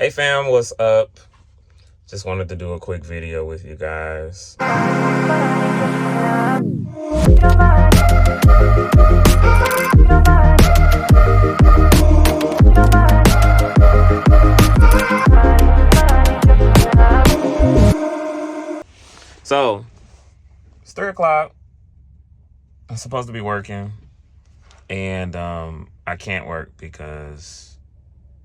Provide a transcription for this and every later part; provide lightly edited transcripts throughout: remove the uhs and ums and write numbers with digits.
Hey fam, what's up? Just wanted to do a quick video with you guys. So, it's 3 o'clock. I'm supposed to be working. And I can't work because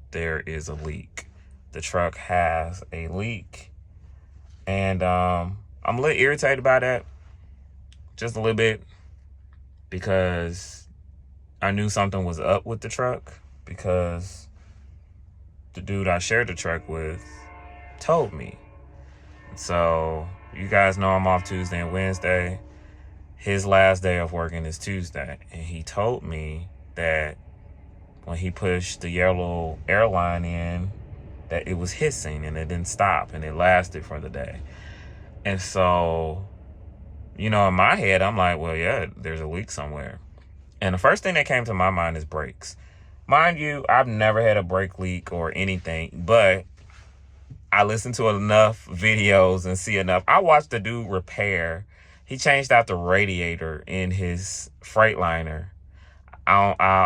there is a leak. The truck has a leak. And I'm a little irritated by that. Just a little bit. Because I knew something was up with the truck. Because the dude I shared the truck with told me. So, you guys know I'm off Tuesday and Wednesday. His last day of working is Tuesday. And he told me that when he pushed the yellow airline in, that it was hissing and it didn't stop and it lasted for the day. And so, in my head, I'm like, well, yeah, there's a leak somewhere. And the first thing that came to my mind is brakes. Mind you, I've never had a brake leak or anything, but I listen to enough videos and see enough. I watched the dude repair. He changed out the radiator in his Freightliner.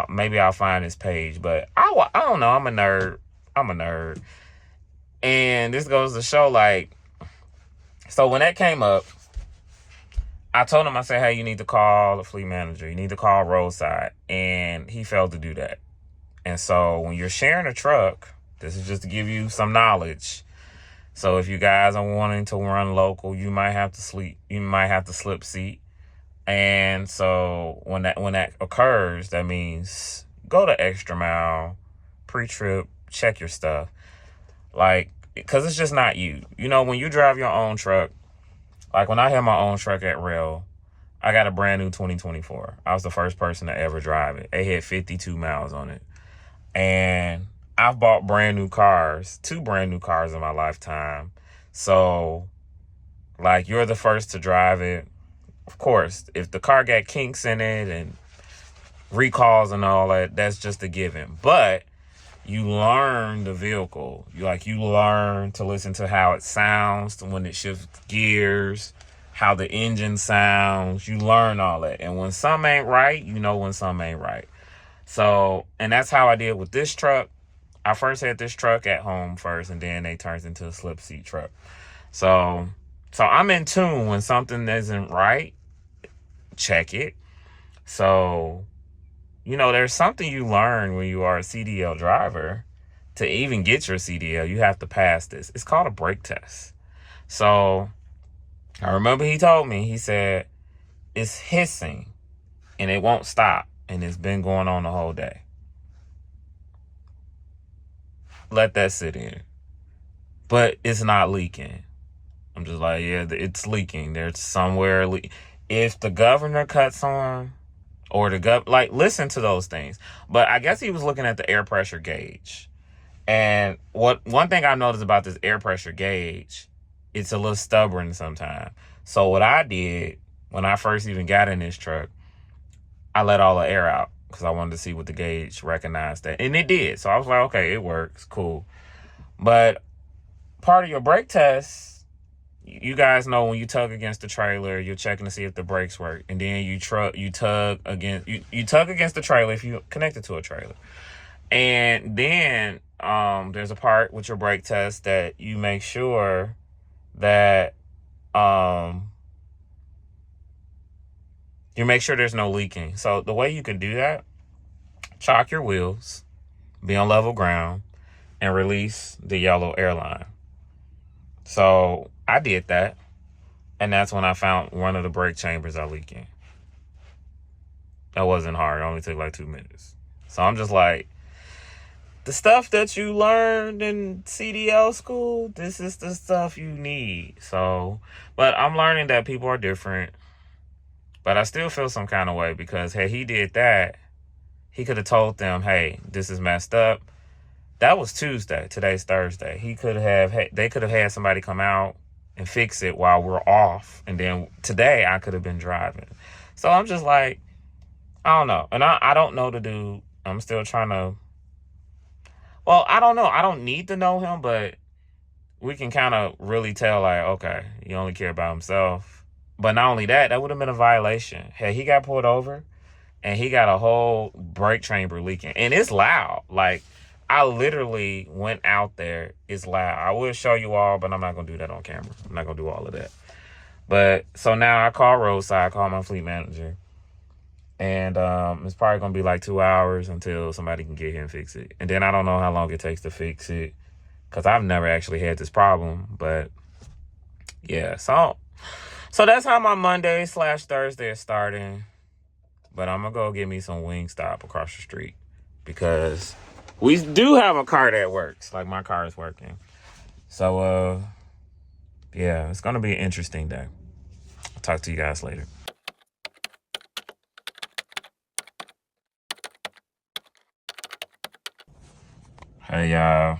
Maybe I'll find his page, but I don't know. I'm a nerd. And this goes to show, so when that came up, I told him, I said, hey, you need to call the fleet manager. You need to call roadside. And he failed to do that. And so when you're sharing a truck, this is just to give you some knowledge. So if you guys are wanting to run local, you might have to slip seat. And so when that occurs, that means go the extra mile, pre-trip, check your stuff. Because it's just not you. When you drive your own truck, when I had my own truck at Rail, I got a brand new 2024. I was the first person to ever drive it. It had 52 miles on it. And I've bought brand new cars, 2 brand new cars in my lifetime. So, you're the first to drive it. Of course, if the car got kinks in it and recalls and all that, that's just a given. But you learn the vehicle. You learn to listen to how it sounds when it shifts gears, how the engine sounds. You learn all that. And when something ain't right, you know when something ain't right. So, and that's how I did with this truck. I first had this truck at home first, and then they turned into a slip seat truck. So I'm in tune when something isn't right. Check it. So, there's something you learn when you are a CDL driver. To even get your CDL, you have to pass this. It's called a brake test. So, I remember he told me, he said, it's hissing and it won't stop. And it's been going on the whole day. Let that sit in. But it's not leaking. I'm just like, yeah, it's leaking. There's somewhere if the governor cuts on, or listen to those things. But I guess he was looking at the air pressure gauge. And one thing I noticed about this air pressure gauge, it's a little stubborn sometimes. So what I did when I first even got in this truck, I let all the air out because I wanted to see what the gauge recognized that. And it did. So I was like, okay, it works. Cool. But part of your brake test, you guys know when you tug against the trailer, you're checking to see if the brakes work. And then you tug against the trailer if you connect it to a trailer. And then there's a part with your brake test that you make sure that there's no leaking. So the way you can do that, chalk your wheels, be on level ground, and release the yellow airline. So I did that, and that's when I found one of the brake chambers are leaking. That wasn't hard. It only took 2 minutes. So I'm just like, the stuff that you learned in CDL school, this is the stuff you need. So, but I'm learning that people are different. But I still feel some kind of way because, hey, he did that. He could have told them, hey, this is messed up. That was Tuesday. Today's Thursday. They could have had somebody come out and fix it while we're off. And then today I could have been driving. So I'm just like, I don't know. And I don't know the dude. I'm still trying to Well, I don't know. I don't need to know him, but we can kind of really tell, like, okay, he only care about himself. But not only that, that would have been a violation. Hey, he got pulled over, and he got a whole brake chamber leaking. And it's loud. Like, I literally went out there. It's loud. I will show you all, but I'm not going to do that on camera. I'm not going to do all of that. But, so now I call roadside, call my fleet manager. And it's probably going to be like 2 hours until somebody can get here and fix it. And then I don't know how long it takes to fix it, because I've never actually had this problem. But, yeah. So that's how my Monday/Thursday is starting. But I'm going to go get me some Wingstop across the street, because we do have a car that works. Like, my car is working. So, yeah, it's going to be an interesting day. I'll talk to you guys later. Hey, y'all.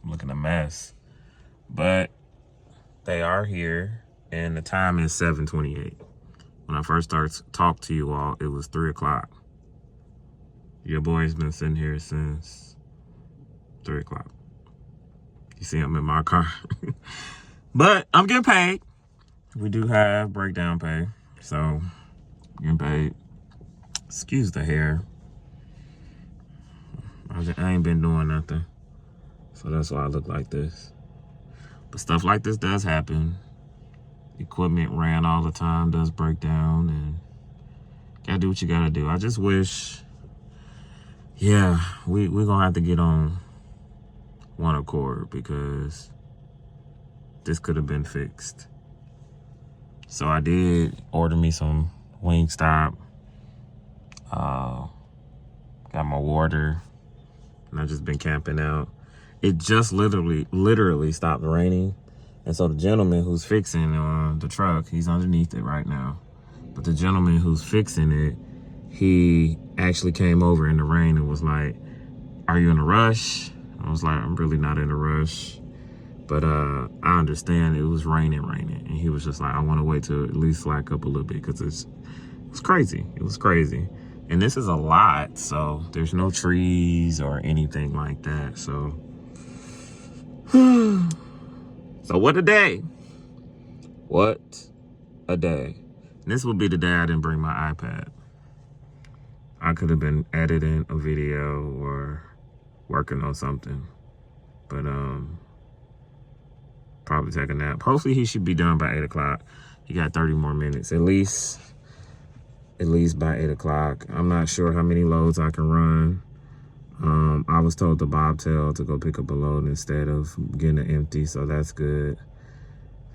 I'm looking a mess. But they are here, and the time is 7:28. When I first started to talk to you all, it was 3 o'clock. Your boy's been sitting here since 3 o'clock. You see, I'm in my car. But I'm getting paid. We do have breakdown pay. So, getting paid. Excuse the hair. I ain't been doing nothing. So that's why I look like this. But stuff like this does happen. Equipment ran all the time, does break down, and gotta do what you gotta do. I just wish, yeah, we're gonna have to get on one accord, because this could have been fixed. So I did order me some Wingstop. Got my water, and I've just been camping out. It just literally stopped raining. And so the gentleman who's fixing the truck, he's underneath it right now. But the gentleman who's fixing it, he actually came over in the rain and was like, "Are you in a rush?" I was like, "I'm really not in a rush. But I understand it was raining. And he was just like, "I want to wait till at least slack up a little bit, because it was crazy. It was crazy." And this is a lot, so there's no trees or anything like that. So, so what a day. What a day. And this would be the day I didn't bring my iPad. I could have been editing a video or working on something. But probably take a nap. Hopefully he should be done by 8 o'clock. He got 30 more minutes, at least by 8 o'clock. I'm not sure how many loads I can run. I was told to bobtail to go pick up a load instead of getting it empty, so that's good.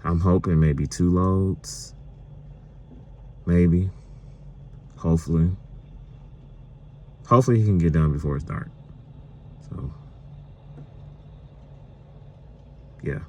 I'm hoping maybe 2 loads. Maybe. Hopefully. Hopefully he can get done before it's dark. So, yeah.